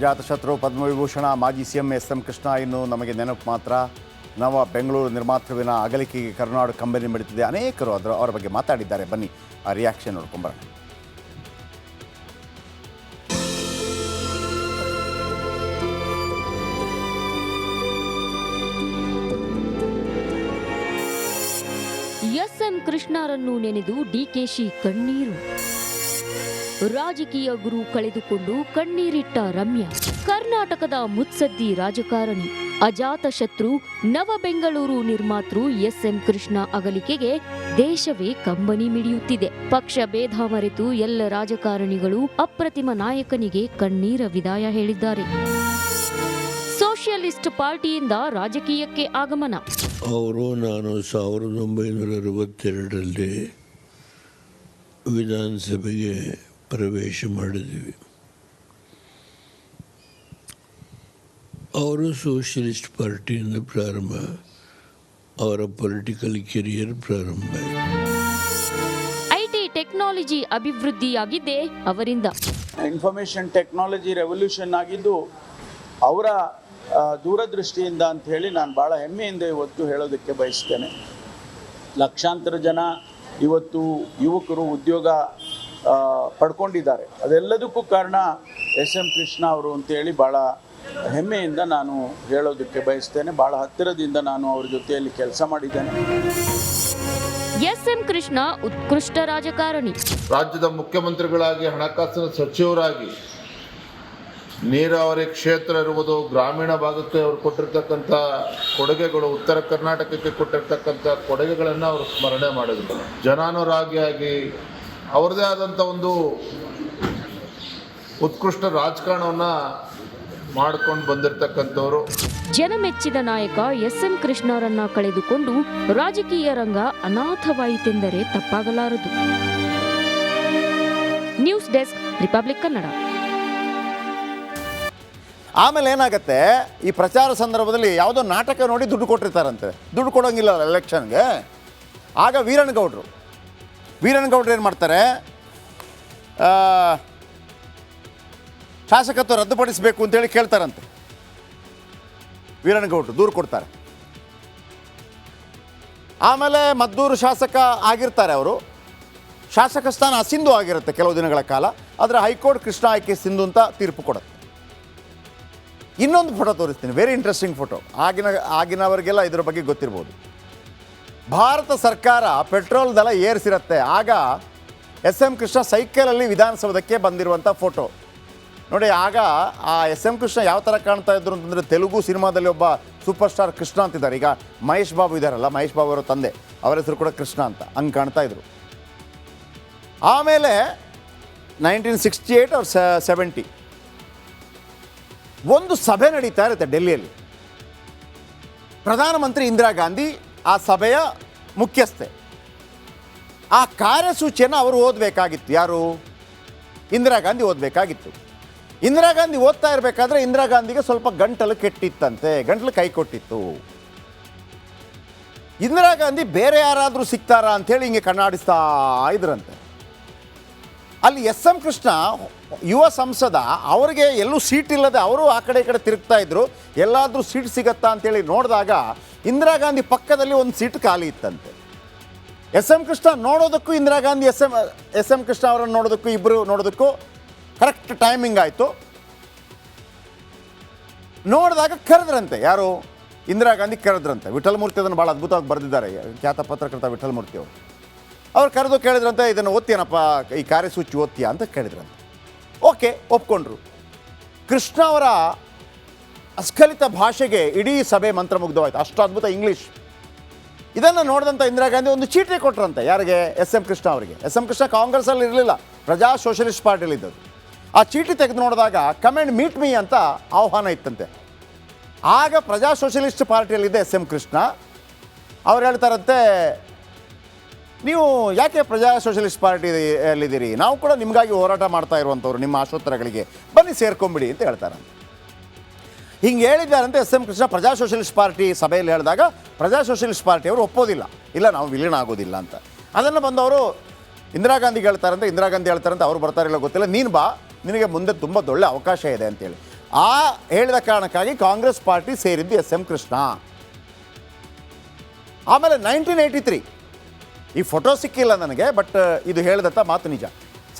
ಅಜಾತಶತ್ರು ಪದ್ಮವಿಭೂಷಣ ಮಾಜಿ CM SM. Krishna ಇನ್ನು ನಮಗೆ ನೆನಪು ಮಾತ್ರ. ನವ ಬೆಂಗಳೂರು ನಿರ್ಮಾತೃವಿನ ಅಗಲಿಕೆಗೆ ಕರುನಾಡು ಕಂಬನಿ ಮಿಡಿತಿದೆ. ಅನೇಕರು ಅವರ ಬಗ್ಗೆ ಮಾತಾಡಿದ್ದಾರೆ. ಬನ್ನಿ ಆ ರಿಯಾಕ್ಷನ್ ನೋಡ್ಕೊಂಬರೋಣ. ಎಸ್.ಎಂ. ಕೃಷ್ಣರನ್ನು ನೆನೆದು ಡಿಕೆಶಿ ಕಣ್ಣೀರು. ರಾಜಕೀಯ ಗುರು ಕಳೆದುಕೊಂಡು ಕಣ್ಣೀರಿಟ್ಟ ರಮ್ಯಾ. ಕರ್ನಾಟಕದ ಮುತ್ಸದ್ದಿ ರಾಜಕಾರಣಿ, ಅಜಾತಶತ್ರು, ನವ ಬೆಂಗಳೂರು ನಿರ್ಮಾತೃ ಎಸ್.ಎಂ. ಕೃಷ್ಣ ಅಗಲಿಕೆಗೆ ದೇಶವೇ ಕಂಬನಿ ಮಿಡಿಯುತ್ತಿದೆ. ಪಕ್ಷ ಭೇದ ಮರೆತು ಎಲ್ಲ ರಾಜಕಾರಣಿಗಳು ಅಪ್ರತಿಮ ನಾಯಕನಿಗೆ ಕಣ್ಣೀರ ವಿದಾಯ ಹೇಳಿದ್ದಾರೆ. ಸೋಷಿಯಲಿಸ್ಟ್ ಪಾರ್ಟಿಯಿಂದ ರಾಜಕೀಯಕ್ಕೆ ಆಗಮನ. ನಾನು 1962ರಲ್ಲಿ ವಿಧಾನಸಭೆಗೆ ಪ್ರವೇಶ ಮಾಡಿದ್ವಿ. ಅವರು ಸೋಷಿಯಲಿಸ್ಟ್ ಪಾರ್ಟಿಯಿಂದ ಪ್ರಾರಂಭ, ಅವರ ಪೊಲಿಟಿಕಲ್ ಕೆರಿಯರ್ ಪ್ರಾರಂಭ. ಐಟಿ ಟೆಕ್ನಾಲಜಿ ಅಭಿವೃದ್ಧಿಯಾಗಿದ್ದೇ ಅವರಿಂದ. ಇನ್ಫಾರ್ಮೇಷನ್ ಟೆಕ್ನಾಲಜಿ ರೆವಲ್ಯೂಷನ್ ಆಗಿದ್ದು ಅವರ ದೂರದೃಷ್ಟಿಯಿಂದ ಅಂತ ಹೇಳಿ ನಾನು ಭಾಳ ಹೆಮ್ಮೆಯಿಂದ ಇವತ್ತು ಹೇಳೋದಕ್ಕೆ ಬಯಸ್ತೇನೆ. ಲಕ್ಷಾಂತರ ಜನ ಇವತ್ತು ಯುವಕರು ಉದ್ಯೋಗ ಪಡ್ಕೊಂಡಿದ್ದಾರೆ. ಅದೆಲ್ಲದಕ್ಕೂ ಕಾರಣ ಎಸ್.ಎಂ. ಕೃಷ್ಣ ಅವರು ಅಂತೇಳಿ ಭಾಳ ಹೆಮ್ಮೆಯಿಂದ ನಾನು ಹೇಳೋದಕ್ಕೆ ಬಯಸ್ತೇನೆ. ಭಾಳ ಹತ್ತಿರದಿಂದ ನಾನು ಅವ್ರ ಜೊತೆಯಲ್ಲಿ ಕೆಲಸ ಮಾಡಿದ್ದೇನೆ. ಎಸ್.ಎಂ. ಕೃಷ್ಣ ಉತ್ಕೃಷ್ಟ ರಾಜಕಾರಣಿ. ರಾಜ್ಯದ ಮುಖ್ಯಮಂತ್ರಿಗಳಾಗಿ, ಹಣಕಾಸಿನ ಸಚಿವರಾಗಿ, ನೀರಾವರಿ ಕ್ಷೇತ್ರ ಇರುವುದು, ಗ್ರಾಮೀಣ ಭಾಗಕ್ಕೆ ಅವರು ಕೊಟ್ಟಿರ್ತಕ್ಕಂಥ ಕೊಡುಗೆಗಳು, ಉತ್ತರ ಕರ್ನಾಟಕಕ್ಕೆ ಕೊಟ್ಟಿರ್ತಕ್ಕಂಥ ಕೊಡುಗೆಗಳನ್ನು ಅವರು ಸ್ಮರಣೆ ಮಾಡಿದ್ರು. ಜನಾನುರಾಗಿಯಾಗಿ ಅವ್ರದ್ದೇ ಆದಂಥ ಒಂದು ಉತ್ಕೃಷ್ಟ ರಾಜಕಾರಣವನ್ನು ಮಾಡ್ಕೊಂಡು ಬಂದಿರತಕ್ಕಂಥವ್ರು. ಜನಮೆಚ್ಚಿದ ನಾಯಕ ಎಸ್.ಎಂ. ಕೃಷ್ಣರನ್ನ ಕಳೆದುಕೊಂಡು ರಾಜಕೀಯ ರಂಗ ಅನಾಥವಾಯಿತೆಂದರೆ ತಪ್ಪಾಗಲಾರದು. News desk, republic Kannada. ಆಮೇಲೆ ಏನಾಗುತ್ತೆ, ಈ ಪ್ರಚಾರ ಸಂದರ್ಭದಲ್ಲಿ ಯಾವುದೋ ನಾಟಕ ನೋಡಿ ದುಡ್ಡು ಕೊಟ್ಟಿರ್ತಾರಂತೆ. ದುಡ್ಡು ಕೊಡೋಂಗಿಲ್ಲ ಎಲೆಕ್ಷನ್ಗೆ. ಆಗ ವೀರಣ್ಣಗೌಡರು ಏನು ಮಾಡ್ತಾರೆ, ಶಾಸಕತ್ವ ರದ್ದುಪಡಿಸಬೇಕು ಅಂತೇಳಿ ಕೇಳ್ತಾರಂತೆ. ವೀರಣ್ಣಗೌಡರು ದೂರು ಕೊಡ್ತಾರೆ. ಆಮೇಲೆ ಮದ್ದೂರು ಶಾಸಕ ಆಗಿರ್ತಾರೆ ಅವರು. ಶಾಸಕ ಸ್ಥಾನ ಅಸಿಂಧು ಆಗಿರುತ್ತೆ ಕೆಲವು ದಿನಗಳ ಕಾಲ. ಆದರೆ ಹೈಕೋರ್ಟ್ ಕೃಷ್ಣ ಆಯ್ಕೆ ಸಿಂಧು ಅಂತ ತೀರ್ಪು ಕೊಡುತ್ತೆ. ಇನ್ನೊಂದು ಫೋಟೋ ತೋರಿಸ್ತೀನಿ, ವೆರಿ ಇಂಟ್ರೆಸ್ಟಿಂಗ್ ಫೋಟೋ. ಆಗಿನವರಿಗೆಲ್ಲ ಇದರ ಬಗ್ಗೆ ಗೊತ್ತಿರ್ಬೋದು. ಭಾರತ ಸರ್ಕಾರ ಪೆಟ್ರೋಲ್ ದರ ಏರಿಸಿರುತ್ತೆ. ಆಗ ಎಸ್.ಎಂ. ಕೃಷ್ಣ ಸೈಕಲಲ್ಲಿ ವಿಧಾನಸೌಧಕ್ಕೆ ಬಂದಿರುವಂಥ ಫೋಟೋ ನೋಡಿ. ಆಗ ಆ ಎಸ್.ಎಂ. ಕೃಷ್ಣ ಯಾವ ಥರ ಕಾಣ್ತಾ ಇದ್ರು ಅಂತಂದರೆ, ತೆಲುಗು ಸಿನಿಮಾದಲ್ಲಿ ಒಬ್ಬ ಸೂಪರ್ ಸ್ಟಾರ್ ಕೃಷ್ಣ ಅಂತಿದ್ದಾರೆ. ಈಗ ಮಹೇಶ್ ಬಾಬು ಇದ್ದಾರಲ್ಲ, ಮಹೇಶ್ ಬಾಬು ಅವರ ತಂದೆ, ಅವರ ಹೆಸರು ಕೂಡ ಕೃಷ್ಣ ಅಂತ. ಹಂಗೆ ಕಾಣ್ತಾ ಇದ್ರು. ಆಮೇಲೆ 1968 or 70 ಒಂದು ಸಭೆ ನಡೀತಾ ಇರುತ್ತೆ ಡೆಲ್ಲಿಯಲ್ಲಿ. ಪ್ರಧಾನಮಂತ್ರಿ ಇಂದಿರಾ ಗಾಂಧಿ ಆ ಸಭೆಯ ಮುಖ್ಯಸ್ಥೆ. ಆ ಕಾರ್ಯಸೂಚಿಯನ್ನು ಅವರು ಓದಬೇಕಾಗಿತ್ತು. ಯಾರು? ಇಂದಿರಾ ಗಾಂಧಿ ಓದಬೇಕಾಗಿತ್ತು. ಇಂದಿರಾ ಗಾಂಧಿ ಓದ್ತಾ ಇರಬೇಕಾದ್ರೆ ಇಂದಿರಾ ಗಾಂಧಿಗೆ ಸ್ವಲ್ಪ ಗಂಟಲು ಕೆಟ್ಟಿತ್ತಂತೆ, ಗಂಟಲು ಕೈ ಕೊಟ್ಟಿತ್ತು. ಇಂದಿರಾ ಗಾಂಧಿ ಬೇರೆ ಯಾರಾದರೂ ಸಿಗ್ತಾರಾ ಅಂಥೇಳಿ ಹಿಂಗೆ ಕಣ್ಣಾಡಿಸ್ತಾ ಇದ್ರಂತೆ. ಅಲ್ಲಿ ಎಸ್.ಎಂ. ಕೃಷ್ಣ ಯುವ ಸಂಸದ, ಅವರಿಗೆ ಎಲ್ಲೂ ಸೀಟ್ ಇಲ್ಲದೆ ಅವರು ಆ ಕಡೆ ಈ ಕಡೆ ತಿರುಗ್ತಾ ಇದ್ರು. ಎಲ್ಲಾದರೂ ಸೀಟ್ ಸಿಗತ್ತಾ ಅಂತೇಳಿ ನೋಡಿದಾಗ ಇಂದಿರಾ ಗಾಂಧಿ ಪಕ್ಕದಲ್ಲಿ ಒಂದು ಸೀಟ್ ಖಾಲಿ ಇತ್ತಂತೆ. ಎಸ್.ಎಂ. ಕೃಷ್ಣ ನೋಡೋದಕ್ಕೂ, ಇಂದಿರಾ ಗಾಂಧಿ ಎಸ್.ಎಂ. ಕೃಷ್ಣ ಅವರನ್ನು ನೋಡೋದಕ್ಕೂ, ಇಬ್ಬರು ನೋಡೋದಕ್ಕೂ ಕರೆಕ್ಟ್ ಟೈಮಿಂಗ್ ಆಯಿತು. ನೋಡಿದಾಗ ಕರೆದ್ರಂತೆ. ಯಾರು? ಇಂದಿರಾ ಗಾಂಧಿ ಕರೆದ್ರಂತೆ. ವಿಠಲಮೂರ್ತಿ ಅದನ್ನು ಭಾಳ ಅದ್ಭುತವಾಗಿ ಬರೆದಿದ್ದಾರೆ, ಖ್ಯಾತ ಪತ್ರಕರ್ತ ವಿಠಲಮೂರ್ತಿ ಅವರು. ಅವ್ರು ಕರೆದು ಕೇಳಿದ್ರಂತೆ, ಇದನ್ನು ಓದ್ತೀನಪ್ಪ, ಈ ಕಾರ್ಯಸೂಚಿ ಓದ್ತೀಯಾ ಅಂತ ಕೇಳಿದ್ರಂತೆ. ಓಕೆ, ಒಪ್ಕೊಂಡ್ರು. ಕೃಷ್ಣ ಅವರ ಅಸ್ಖಲಿತ ಭಾಷೆಗೆ ಇಡೀ ಸಭೆ ಮಂತ್ರಮುಗ್ಧವಾಯಿತು. ಅಷ್ಟು ಅದ್ಭುತ ಇಂಗ್ಲೀಷ್. ಇದನ್ನು ನೋಡಿದಂಥ ಇಂದಿರಾ ಗಾಂಧಿ ಒಂದು ಚೀಟಿ ಕೊಟ್ರಂತೆ. ಯಾರಿಗೆ? ಎಸ್.ಎಂ. ಕೃಷ್ಣ ಅವರಿಗೆ. ಎಸ್.ಎಂ. ಕೃಷ್ಣ ಕಾಂಗ್ರೆಸ್ಸಲ್ಲಿ ಇರಲಿಲ್ಲ, ಪ್ರಜಾ ಸೋಷಲಿಸ್ಟ್ ಪಾರ್ಟಿಯಲ್ಲಿ ಇದ್ದದ್ದು. ಆ ಚೀಟಿ ತೆಗೆದು ನೋಡಿದಾಗ ಕಮ್ ಆ್ಯಂಡ್ ಮೀಟ್ ಮೀ ಅಂತ ಆಹ್ವಾನ ಇತ್ತಂತೆ. ಆಗ ಪ್ರಜಾ ಸೋಷಲಿಸ್ಟ್ ಪಾರ್ಟಿಯಲ್ಲಿದ್ದ ಎಸ್.ಎಂ. ಕೃಷ್ಣ ಅವ್ರು ಹೇಳ್ತಾರಂತೆ, ನೀವು ಯಾಕೆ ಪ್ರಜಾ ಸೋಷಲಿಸ್ಟ್ ಪಾರ್ಟಿಯಲ್ಲಿದ್ದೀರಿ, ನಾವು ಕೂಡ ನಿಮಗಾಗಿ ಹೋರಾಟ ಮಾಡ್ತಾ ಇರುವಂಥವ್ರು, ನಿಮ್ಮ ಆಶೋತ್ತರಗಳಿಗೆ ಬನ್ನಿ ಸೇರ್ಕೊಂಬಿಡಿ ಅಂತ ಹೇಳ್ತಾರಂತೆ. ಹಿಂಗೆ ಹೇಳಿದ್ದಾರಂತೆ ಎಸ್.ಎಂ. ಕೃಷ್ಣ ಪ್ರಜಾ ಸೋಷಲಿಸ್ಟ್ ಪಾರ್ಟಿ ಸಭೆಯಲ್ಲಿ ಹೇಳಿದಾಗ ಪ್ರಜಾ ಸೋಷಲಿಸ್ಟ್ ಪಾರ್ಟಿಯವರು ಒಪ್ಪೋದಿಲ್ಲ, ಇಲ್ಲ ನಾವು ವಿಲೀನ ಆಗೋದಿಲ್ಲ ಅಂತ. ಅದನ್ನು ಬಂದವರು ಇಂದಿರಾ ಗಾಂಧಿಗೆ ಹೇಳ್ತಾರಂತೆ. ಇಂದಿರಾ ಗಾಂಧಿ ಹೇಳ್ತಾರಂತೆ, ಅವ್ರು ಬರ್ತಾರಿಲ್ಲ ಗೊತ್ತಿಲ್ಲ, ನೀನು ಬಾ, ನಿನಗೆ ಮುಂದೆ ತುಂಬ ದೊಡ್ಡ ಅವಕಾಶ ಇದೆ ಅಂತೇಳಿ. ಆ ಹೇಳಿದ ಕಾರಣಕ್ಕಾಗಿ ಕಾಂಗ್ರೆಸ್ ಪಾರ್ಟಿ ಸೇರಿದ್ದು ಎಸ್ ಎಂ ಕೃಷ್ಣ. ಆಮೇಲೆ 1983 ಈ ಫೋಟೋ ಸಿಕ್ಕಿಲ್ಲ ನನಗೆ, ಬಟ್ ಇದು ಹೇಳಿದಂಥ ಮಾತು ನಿಜ.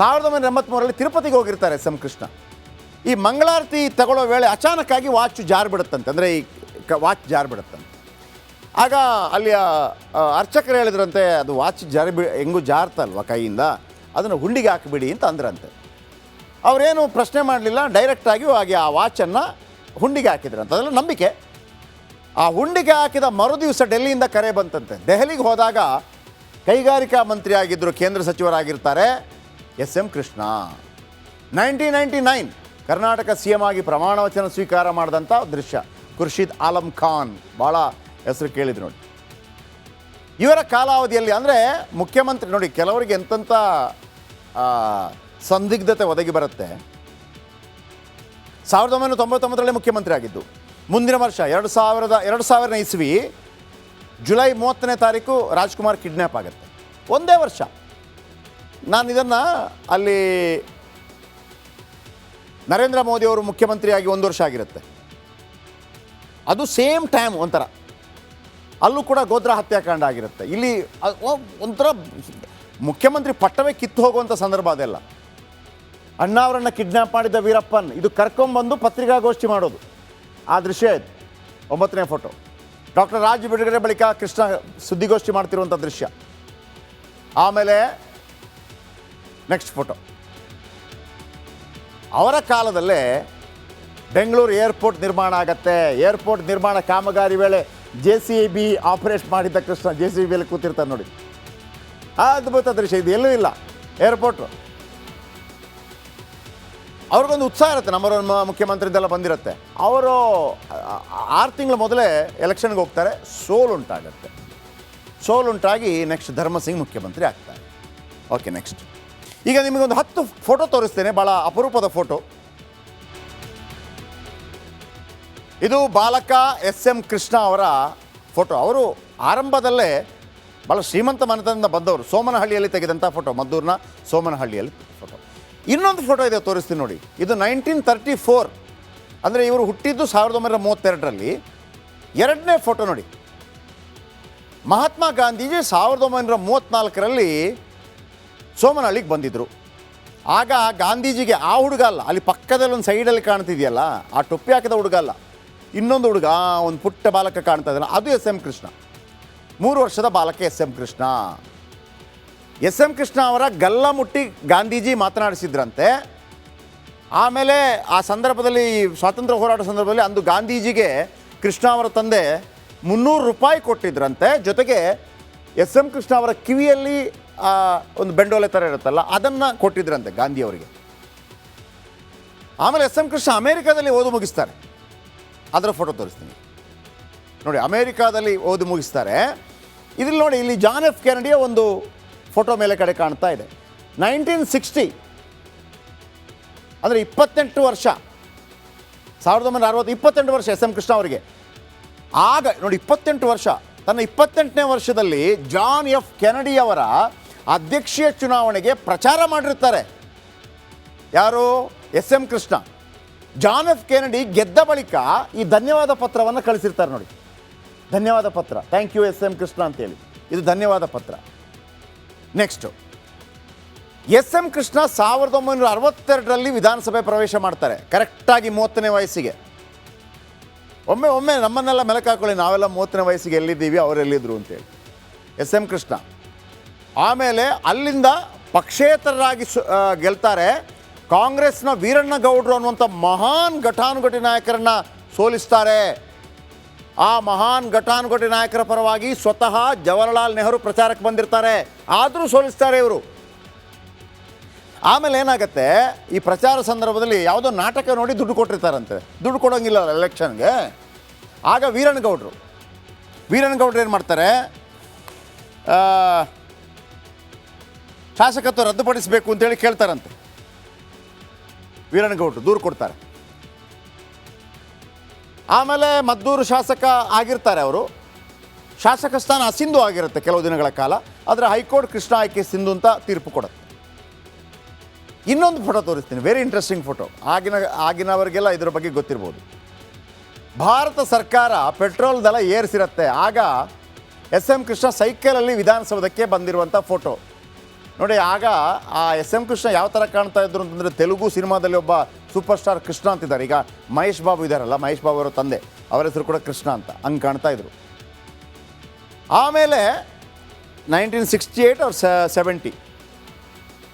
1983 ತಿರುಪತಿಗೆ ಹೋಗಿರ್ತಾರೆ ಎಸ್ ಎಂ ಕೃಷ್ಣ. ಈ ಮಂಗಳಾರತಿ ತಗೊಳ್ಳೋ ವೇಳೆ ಅಚಾನಕ್ಕಾಗಿ ವಾಚ್ ಜಾರು ಬಿಡುತ್ತಂತೆ, ಅಂದರೆ ಈ ವಾಚ್ ಜಾರು ಬಿಡುತ್ತಂತೆ. ಆಗ ಅಲ್ಲಿಯ ಅರ್ಚಕರು ಹೇಳಿದ್ರಂತೆ, ಅದು ವಾಚ್ ಹೆಂಗೂ ಜಾರ್ತಲ್ವ ಕೈಯಿಂದ, ಅದನ್ನು ಹುಂಡಿಗೆ ಹಾಕಿಬಿಡಿ ಅಂತ ಅಂದ್ರಂತೆ. ಅವರೇನು ಪ್ರಶ್ನೆ ಮಾಡಲಿಲ್ಲ, ಡೈರೆಕ್ಟಾಗಿ ಹಾಗೆ ಆ ವಾಚನ್ನು ಹುಂಡಿಗೆ ಹಾಕಿದ್ರಂತೆ. ಅದೆಲ್ಲ ನಂಬಿಕೆ. ಆ ಹುಂಡಿಗೆ ಹಾಕಿದ ಮರುದಿವಸ ಡೆಲ್ಲಿಯಿಂದ ಕರೆ ಬಂತಂತೆ. ದೆಹಲಿಗೆ ಹೋದಾಗ ಕೈಗಾರಿಕಾ ಮಂತ್ರಿ ಆಗಿದ್ದರು, ಕೇಂದ್ರ ಸಚಿವರಾಗಿರ್ತಾರೆ S M Krishna. 1999 Karnataka C M ಆಗಿ ಪ್ರಮಾಣ ವಚನ ಸ್ವೀಕಾರ ಮಾಡಿದಂಥ ದೃಶ್ಯ. ಖುರ್ಷಿದ್ ಆಲಂ ಖಾನ್, ಭಾಳ ಹೆಸರು ಕೇಳಿದ್ರು ನೋಡಿ. ಇವರ ಕಾಲಾವಧಿಯಲ್ಲಿ ಅಂದರೆ ಮುಖ್ಯಮಂತ್ರಿ ನೋಡಿ, ಕೆಲವರಿಗೆ ಎಂತೆಂಥ ಸಂದಿಗ್ಧತೆ ಒದಗಿ ಬರುತ್ತೆ. 1999 ಮುಖ್ಯಮಂತ್ರಿ ಆಗಿದ್ದು. ಮುಂದಿನ ವರ್ಷ 2000 ಇಸ್ವಿ ಜುಲೈ 30ನೇ ತಾರೀಕು ರಾಜ್ಕುಮಾರ್ ಕಿಡ್ನ್ಯಾಪ್ ಆಗುತ್ತೆ. ಒಂದೇ ವರ್ಷ. ನಾನು ಇದನ್ನು ಅಲ್ಲಿ ನರೇಂದ್ರ ಮೋದಿ ಅವರು ಮುಖ್ಯಮಂತ್ರಿಯಾಗಿ 1 ವರ್ಷ ಆಗಿರುತ್ತೆ. ಅದು ಸೇಮ್ ಟೈಮ್ ಒಂಥರ. ಅಲ್ಲೂ ಕೂಡ ಗೋದ್ರಾ ಹತ್ಯಾಕಾಂಡ ಆಗಿರುತ್ತೆ. ಇಲ್ಲಿ ಒಂಥರ ಮುಖ್ಯಮಂತ್ರಿ ಪಟ್ಟವೇ ಕಿತ್ತು ಹೋಗುವಂಥ ಸಂದರ್ಭ ಅದೆಲ್ಲ. ಅಣ್ಣ ಅವರನ್ನು ಕಿಡ್ನ್ಯಾಪ್ ಮಾಡಿದ್ದ ವೀರಪ್ಪನ್ ಇದು ಕರ್ಕೊಂಬಂದು ಪತ್ರಿಕಾಗೋಷ್ಠಿ ಮಾಡೋದು. ಆ ದೃಶ್ಯ ಇದು 9ನೇ ಫೋಟೋ. ಡಾಕ್ಟರ್ ರಾಜ್ ಬಿಡುಗಡೆ ಬಳಿಕ ಕೃಷ್ಣ ಸುದ್ದಿಗೋಷ್ಠಿ ಮಾಡ್ತಿರುವಂಥ ದೃಶ್ಯ. ಆಮೇಲೆ ನೆಕ್ಸ್ಟ್ ಫೋಟೋ. ಅವರ ಕಾಲದಲ್ಲೇ ಬೆಂಗಳೂರು ಏರ್ಪೋರ್ಟ್ ನಿರ್ಮಾಣ ಆಗತ್ತೆ. ಏರ್ಪೋರ್ಟ್ ನಿರ್ಮಾಣ ಕಾಮಗಾರಿ ವೇಳೆ JCB ಆಪರೇಟ್ ಮಾಡಿದ್ದ ಕೃಷ್ಣ JCBಯಲ್ಲಿ ಕೂತಿರ್ತಾರೆ ನೋಡಿ. ಅದ್ಭುತ ದೃಶ್ಯ. ಇದು ಎಲ್ಲೂ ಇಲ್ಲ ಏರ್ಪೋರ್ಟು. ಅವ್ರಿಗೊಂದು ಉತ್ಸಾಹ ಇರುತ್ತೆ, ನಮ್ಮ ಮುಖ್ಯಮಂತ್ರಿದೆಲ್ಲ ಬಂದಿರುತ್ತೆ. ಅವರು 6 ತಿಂಗಳ ಮೊದಲೇ ಎಲೆಕ್ಷನ್ಗೆ ಹೋಗ್ತಾರೆ, ಸೋಲುಂಟಾಗುತ್ತೆ. ಸೋಲುಂಟಾಗಿ ನೆಕ್ಸ್ಟ್ ಧರ್ಮಸಿಂಗ್ ಮುಖ್ಯಮಂತ್ರಿ ಆಗ್ತಾರೆ. ಓಕೆ, ನೆಕ್ಸ್ಟ್ ಈಗ ನಿಮಗೊಂದು 10 ಫೋಟೋ ತೋರಿಸ್ತೇನೆ, ಭಾಳ ಅಪರೂಪದ ಫೋಟೋ. ಇದು ಬಾಲಕ ಎಸ್ ಎಂ ಕೃಷ್ಣ ಅವರ ಫೋಟೋ. ಅವರು ಆರಂಭದಲ್ಲೇ ಭಾಳ ಶ್ರೀಮಂತ ಮನೆತನದಿಂದ ಬಂದವರು. ಸೋಮನಹಳ್ಳಿಯಲ್ಲಿ ತೆಗೆದಂಥ ಫೋಟೋ, ಮದ್ದೂರಿನ ಸೋಮನಹಳ್ಳಿಯಲ್ಲಿ ಫೋಟೋ. ಇನ್ನೊಂದು ಫೋಟೋ ಇದೆ, ತೋರಿಸ್ತೀನಿ ನೋಡಿ. ಇದು 1934, ಅಂದರೆ ಇವರು ಹುಟ್ಟಿದ್ದು 1932ರಲ್ಲಿ. 2ನೇ ಫೋಟೋ ನೋಡಿ. ಮಹಾತ್ಮ ಗಾಂಧೀಜಿ 1934ರಲ್ಲಿ ಸೋಮನಹಳ್ಳಿಗೆ ಬಂದಿದ್ದರು. ಆಗ ಗಾಂಧೀಜಿಗೆ ಆ ಹುಡುಗ ಅಲ್ಲ, ಅಲ್ಲಿ ಪಕ್ಕದಲ್ಲಿ ಒಂದು ಸೈಡಲ್ಲಿ ಕಾಣ್ತಿದೆಯಲ್ಲ, ಆ ಟೊಪ್ಪಿ ಹಾಕಿದ ಹುಡುಗ ಅಲ್ಲ, ಇನ್ನೊಂದು ಹುಡುಗ, ಒಂದು ಪುಟ್ಟ ಬಾಲಕ ಕಾಣ್ತಾ ಇದ್ದಾನೆ, ಅದು ಎಸ್ ಎಂ ಕೃಷ್ಣ. 3 ವರ್ಷದ ಬಾಲಕ S M Krishna. S M Krishna ಅವರ ಗಲ್ಲ ಮುಟ್ಟಿ ಗಾಂಧೀಜಿ ಮಾತನಾಡಿಸಿದ್ರಂತೆ. ಆಮೇಲೆ ಆ ಸಂದರ್ಭದಲ್ಲಿ, ಸ್ವಾತಂತ್ರ್ಯ ಹೋರಾಟ ಸಂದರ್ಭದಲ್ಲಿ, ಅಂದು ಗಾಂಧೀಜಿಗೆ ಕೃಷ್ಣ ಅವರ ತಂದೆ 300 ರೂಪಾಯಿ ಕೊಟ್ಟಿದ್ರಂತೆ. ಜೊತೆಗೆ ಎಸ್ ಎಂ ಕೃಷ್ಣ ಅವರ ಕಿವಿಯಲ್ಲಿ ಒಂದು ಬೆಂಡೋಲೆ ಥರ ಇರುತ್ತಲ್ಲ, ಅದನ್ನು ಕೊಟ್ಟಿದ್ರಂತೆ ಗಾಂಧಿಯವರಿಗೆ. ಆಮೇಲೆ ಎಸ್ ಎಂ ಕೃಷ್ಣ ಅಮೇರಿಕಾದಲ್ಲಿ ಓದು ಮುಗಿಸ್ತಾರೆ. ಅದರ ಫೋಟೋ ತೋರಿಸ್ತೀನಿ ನೋಡಿ. ಅಮೇರಿಕಾದಲ್ಲಿ ಓದಿ ಮುಗಿಸ್ತಾರೆ. ಇದ್ರಲ್ಲಿ ನೋಡಿ, ಇಲ್ಲಿ ಜಾನ್ ಎಫ್ ಕೆನಡಿಯ ಒಂದು ಫೋಟೋ ಮೇಲೆ ಕಡೆ ಕಾಣ್ತಾ ಇದೆ. 1960, ಅಂದರೆ 28 ವರ್ಷ, 1960, 28 ವರ್ಷ ಎಸ್ ಎಂ ಕೃಷ್ಣ ಅವರಿಗೆ. ಆಗ ನೋಡಿ, 28 ವರ್ಷ. ತನ್ನ 28ನೇ ವರ್ಷದಲ್ಲಿ ಜಾನ್ ಎಫ್ ಕೆನಡಿಯವರ ಅಧ್ಯಕ್ಷೀಯ ಚುನಾವಣೆಗೆ ಪ್ರಚಾರ ಮಾಡಿರ್ತಾರೆ. ಯಾರು? S M Krishna. John F Kennedy ಗೆದ್ದ ಬಳಿಕ ಈ ಧನ್ಯವಾದ ಪತ್ರವನ್ನು ಕಳಿಸಿರ್ತಾರೆ ನೋಡಿ. ಧನ್ಯವಾದ ಪತ್ರ, thank you S M Krishna ಅಂತೇಳಿ. ಇದು ಧನ್ಯವಾದ ಪತ್ರ. ನೆಕ್ಸ್ಟು, ಎಸ್ ಎಂ ಕೃಷ್ಣ 1962ರಲ್ಲಿ ವಿಧಾನಸಭೆ ಪ್ರವೇಶ ಮಾಡ್ತಾರೆ, ಕರೆಕ್ಟಾಗಿ 30ನೇ ವಯಸ್ಸಿಗೆ. ಒಮ್ಮೆ ನಮ್ಮನ್ನೆಲ್ಲ ಮೆಲಕು ಹಾಕೊಳ್ಳಿ, ನಾವೆಲ್ಲ 30ನೇ ವಯಸ್ಸಿಗೆ ಎಲ್ಲಿದ್ದೀವಿ, ಅವರೆಲ್ಲಿದ್ದರು ಅಂತೇಳಿ. ಎಸ್ ಎಂ ಕೃಷ್ಣ ಆಮೇಲೆ ಅಲ್ಲಿಂದ ಪಕ್ಷೇತರರಾಗಿ ಗೆಲ್ತಾರೆ. ಕಾಂಗ್ರೆಸ್ನ ವೀರಣ್ಣಗೌಡರು ಅನ್ನುವಂಥ ಮಹಾನ್ ಘಟಾನುಘಟಿ ನಾಯಕರನ್ನು ಸೋಲಿಸ್ತಾರೆ. ಆ ಮಹಾನ್ ಘಟಾನುಘಟಿ ನಾಯಕರ ಪರವಾಗಿ ಸ್ವತಃ ಜವಾಹರಲಾಲ್ ನೆಹರು ಪ್ರಚಾರಕ್ಕೆ ಬಂದಿರ್ತಾರೆ, ಆದರೂ ಸೋಲಿಸ್ತಾರೆ ಇವರು. ಆಮೇಲೆ ಏನಾಗುತ್ತೆ, ಈ ಪ್ರಚಾರ ಸಂದರ್ಭದಲ್ಲಿ ಯಾವುದೋ ನಾಟಕ ನೋಡಿ ದುಡ್ಡು ಕೊಟ್ಟಿರ್ತಾರಂತೆ. ದುಡ್ಡು ಕೊಡೋಂಗಿಲ್ಲ ಎಲೆಕ್ಷನ್ಗೆ. ಆಗ ವೀರಣ್ಣಗೌಡರು ಏನು ಮಾಡ್ತಾರೆ, ಶಾಸಕತ್ವ ರದ್ದುಪಡಿಸಬೇಕು ಅಂತೇಳಿ ಕೇಳ್ತಾರಂತೆ. ವೀರಣ್ಣಗೌಡರು ದೂರು ಕೊಡ್ತಾರೆ. ಆಮೇಲೆ ಮದ್ದೂರು ಶಾಸಕ ಆಗಿರ್ತಾರೆ ಅವರು. ಶಾಸಕ ಸ್ಥಾನ ಅಸಿಂಧು ಆಗಿರುತ್ತೆ ಕೆಲವು ದಿನಗಳ ಕಾಲ. ಆದರೆ ಹೈಕೋರ್ಟ್ ಕೃಷ್ಣ ಆಯ್ಕೆ ಸಿಂಧು ಅಂತ ತೀರ್ಪು ಕೊಡುತ್ತೆ. ಇನ್ನೊಂದು ಫೋಟೋ ತೋರಿಸ್ತೀನಿ, ವೆರಿ ಇಂಟ್ರೆಸ್ಟಿಂಗ್ ಫೋಟೋ. ಆಗಿನವರಿಗೆಲ್ಲ ಇದ್ರ ಬಗ್ಗೆ ಗೊತ್ತಿರ್ಬೋದು. ಭಾರತ ಸರ್ಕಾರ ಪೆಟ್ರೋಲ್ ದರ ಏರಿಸಿರುತ್ತೆ, ಆಗ SM ಕೃಷ್ಣ ಸೈಕಲಲ್ಲಿ ವಿಧಾನಸೌಧಕ್ಕೆ ಬಂದಿರುವಂಥ ಫೋಟೋ ನೋಡಿ. ಆಗ ಆ SM ಕೃಷ್ಣ ಯಾವ ಥರ ಕಾಣ್ತಾ ಇದ್ರು ಅಂತಂದರೆ, ತೆಲುಗು ಸಿನಿಮಾದಲ್ಲಿ ಒಬ್ಬ ಸೂಪರ್ ಸ್ಟಾರ್ ಕೃಷ್ಣ ಅಂತಿದ್ದಾರೆ. ಈಗ ಮಹೇಶ್ ಬಾಬು ಇದ್ದಾರಲ್ಲ, ಮಹೇಶ್ ಬಾಬು ಅವರ ತಂದೆ, ಅವರ ಹೆಸರು ಕೂಡ ಕೃಷ್ಣ ಅಂತ, ಹಂಗೆ ಕಾಣ್ತಾ ಇದ್ರು. ಆಮೇಲೆ 1968 or 70